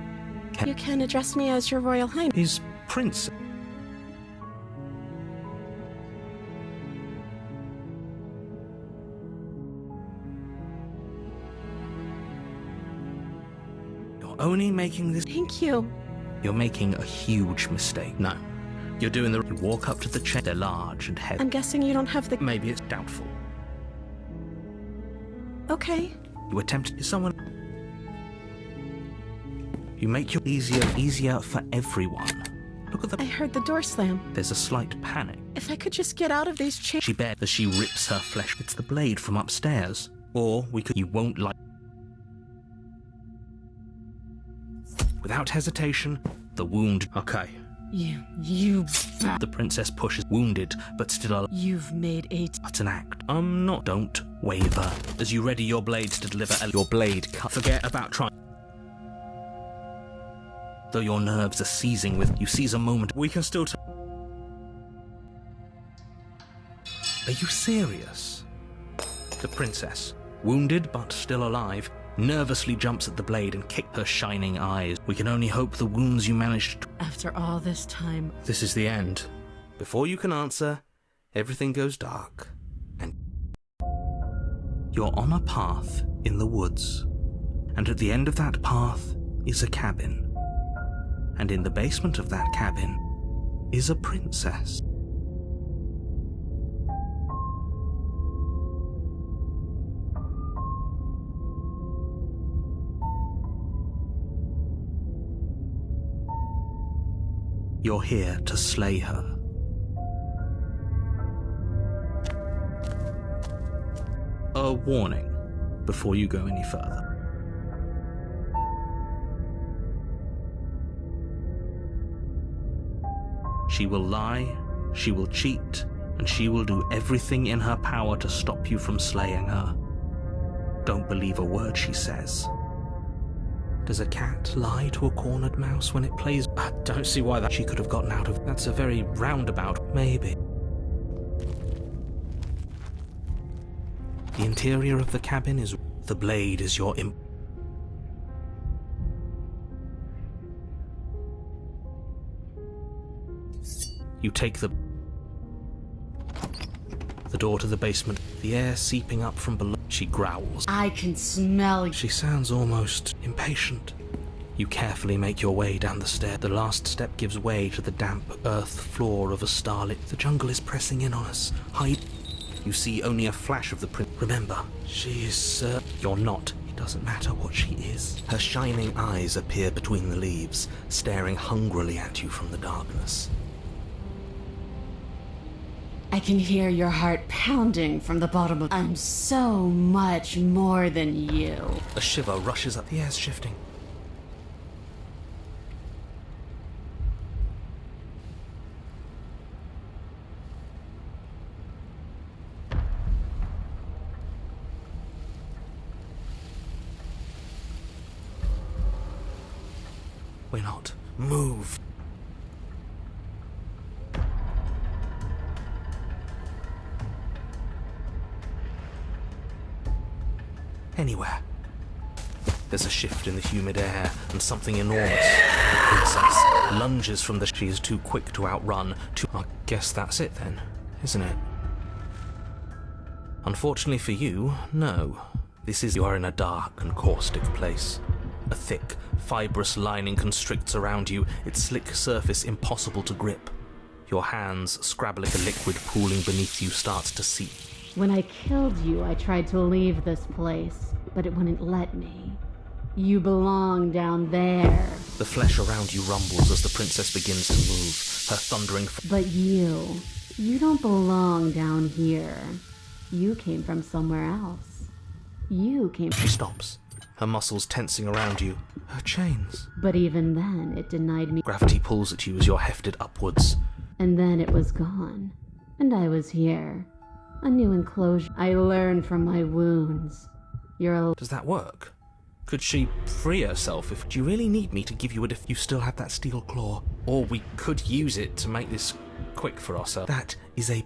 You can address me as your Royal Highness. His prince. You're only making this... Thank you. You're making a huge mistake. No. You're doing the... You walk up to the chair. They're large and heavy. I'm guessing you don't have the... Maybe it's doubtful. Okay. You attempt to... Someone... You make it easier for everyone. Look at the... I heard the door slam. There's a slight panic. If I could just get out of these chairs... She bears as she rips her flesh. It's the blade from upstairs. Or we could... You won't like... Without hesitation, the wound... Okay. You... The princess pushes, wounded, but still alive. You've made a... That's an act. I'm not... Don't waver. As you ready your blades to deliver your blade cut. Forget about trying... Though your nerves are seizing with... You seize a moment. We can still... Are you serious? The princess, wounded but still alive, nervously jumps at the blade and kicks her shining eyes. We can only hope the wounds you managed to... After all this time... This is the end. Before you can answer, everything goes dark. And... You're on a path in the woods. And at the end of that path is a cabin. And in the basement of that cabin is a princess. You're here to slay her. A warning before you go any further. She will lie, she will cheat, and she will do everything in her power to stop you from slaying her. Don't believe a word she says. Does a cat lie to a cornered mouse when it plays? I don't see why that she could have gotten out of. That's a very roundabout, maybe. The interior of the cabin is... The blade is your You take the door to the basement, the air seeping up from below. She growls. I can smell you. She sounds almost impatient. You carefully make your way down the stair. The last step gives way to the damp earth floor of a starlit... The jungle is pressing in on us. Hide. You see only a flash of the print. Remember, she is... You're not. It doesn't matter what she is. Her shining eyes appear between the leaves, staring hungrily at you from the darkness. I can hear your heart pounding from the bottom of... I'm so much more than you. A shiver rushes up. The air's shifting. We're not. Move. Anywhere. There's a shift in the humid air, and something enormous. The princess lunges from the... She is too quick to outrun. I guess that's it then, isn't it? Unfortunately for you, no. You are in a dark and caustic place. A thick, fibrous lining constricts around you, its slick surface impossible to grip. Your hands scrabbling, the liquid pooling beneath you starts to seep. When I killed you, I tried to leave this place, but it wouldn't let me. You belong down there. The flesh around you rumbles as the princess begins to move, her thundering... But you don't belong down here. You came from somewhere else. She stops, her muscles tensing around you, her chains. But even then, it denied me. Gravity pulls at you as you're hefted upwards. And then it was gone. And I was here. A new enclosure. I learned from my wounds. Does that work? Could she free herself if... Do you really need me to give you you still have that steel claw? Or we could use it to make this quick for ourselves. That is a...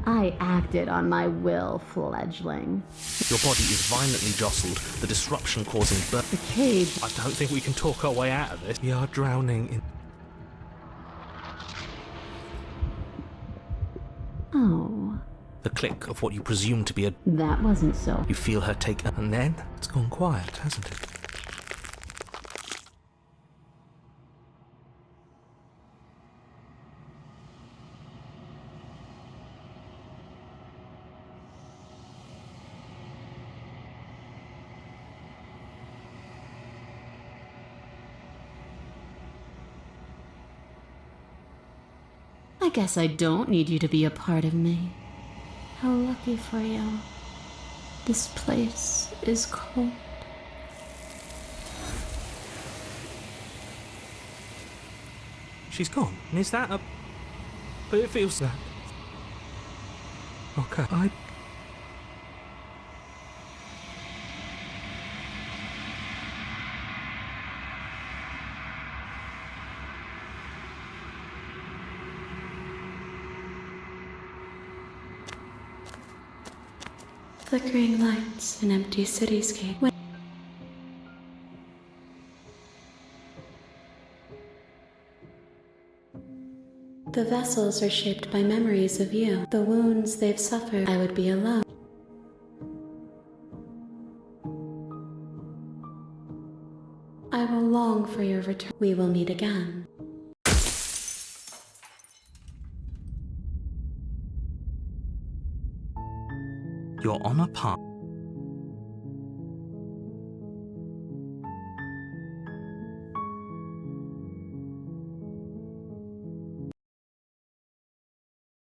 I acted on my will, fledgling. Your body is violently jostled, the disruption causing birth. The cage. I don't think we can talk our way out of this. We are drowning in... Oh. The click of what you presume to be a... That wasn't so. You feel her take... And then it's gone quiet, hasn't it? I guess I don't need you to be a part of me. How lucky for you. This place is cold. She's gone. And is that a... But it feels that... Okay, Flickering lights, an empty cityscape. The vessels are shaped by memories of you, the wounds they've suffered. I would be alone. I will long for your return. We will meet again. you're on a path.